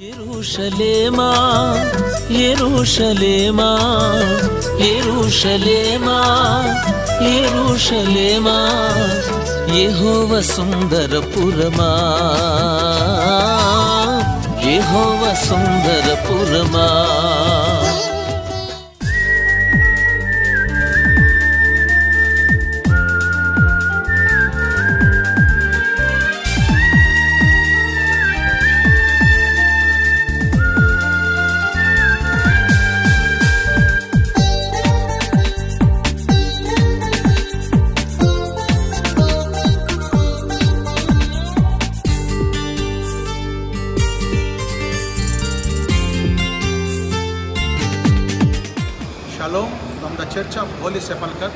యెరూషలేమా యెరూషలేమా యెరూషలేమా యెరూషలేమా Jehovah సుందరపురమా Jehovah సుందరపురమా. Shalom from the Church of Holy Sepulchre.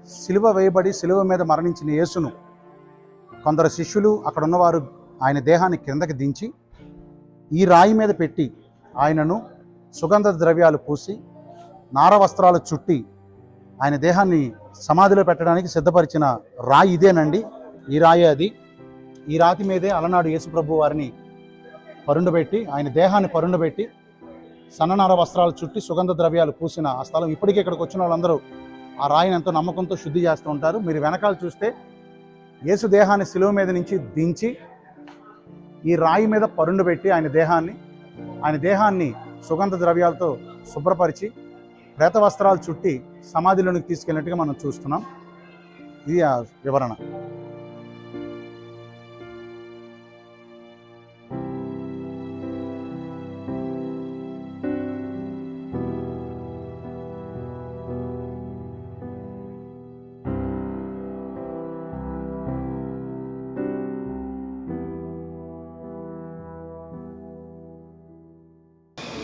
సిలువ వేయబడి సిలువ మీద మరణించిన యేసును కొందరు శిష్యులు అక్కడ ఉన్నవారు ఆయన దేహాన్ని కిందకి దించి ఈ రాయి మీద పెట్టి ఆయనను సుగంధ ద్రవ్యాలు పూసి నార వస్త్రాలు చుట్టి ఆయన దేహాన్ని సమాధిలో పెట్టడానికి సిద్ధపరిచిన రాయి ఇదేనండి. ఈ రాయి అది. ఈ రాతి మీదే అలనాడు యేసుప్రభు వారిని పరుండబెట్టి ఆయన దేహాన్ని పరుండబెట్టి సన్ననార వస్త్రాలు చుట్టి సుగంధ ద్రవ్యాలు పూసిన ఆ స్థలం ఇప్పటికీ ఇక్కడికి వచ్చిన వాళ్ళందరూ ఆ రాయిని ఎంతో నమ్మకంతో శుద్ధి చేస్తూ ఉంటారు. మీరు వెనకాల చూస్తే యేసు దేహాన్ని శిలువ మీద నుంచి దించి ఈ రాయి మీద పరుండబెట్టి ఆయన దేహాన్ని సుగంధ ద్రవ్యాలతో శుభ్రపరిచి ప్రేత వస్త్రాలు చుట్టి సమాధిలోనికి తీసుకెళ్ళినట్టుగా మనం చూస్తున్నాం. ఇది ఆ వివరణ.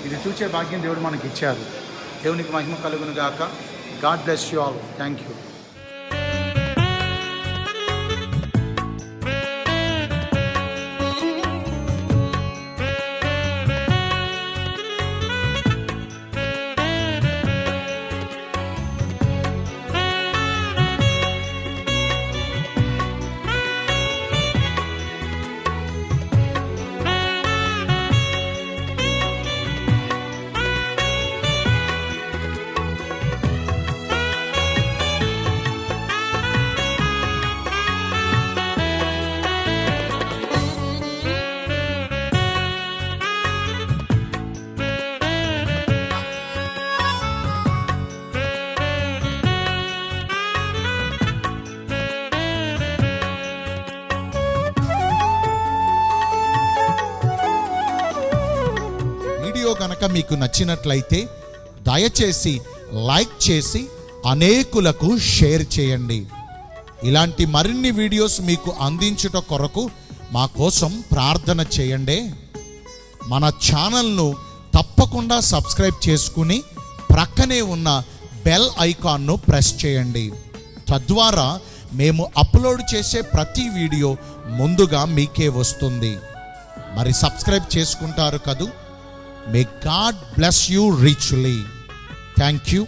ఇది చూసే భాగ్యం దేవుడు మనకి ఇచ్చారు. దేవునికి మహిమ కలుగును గాక. God bless you all. Thank you. కనుక మీకు నచ్చినట్లయితే దయచేసి లైక్ చేసి అనేకులకు షేర్ చేయండి. ఇలాంటి మరిన్ని వీడియోస్ మీకు అందించుట కొరకు మా కోసం ప్రార్థన చేయండి. మన ఛానల్ను తప్పకుండా సబ్స్క్రైబ్ చేసుకుని ప్రక్కనే ఉన్న బెల్ ఐకాన్ను ప్రెస్ చేయండి. తద్వారా మేము అప్లోడ్ చేసే ప్రతి వీడియో ముందుగా మీకే వస్తుంది. మరి సబ్స్క్రైబ్ చేసుకుంటారు కదూ. May God bless you richly. Thank you.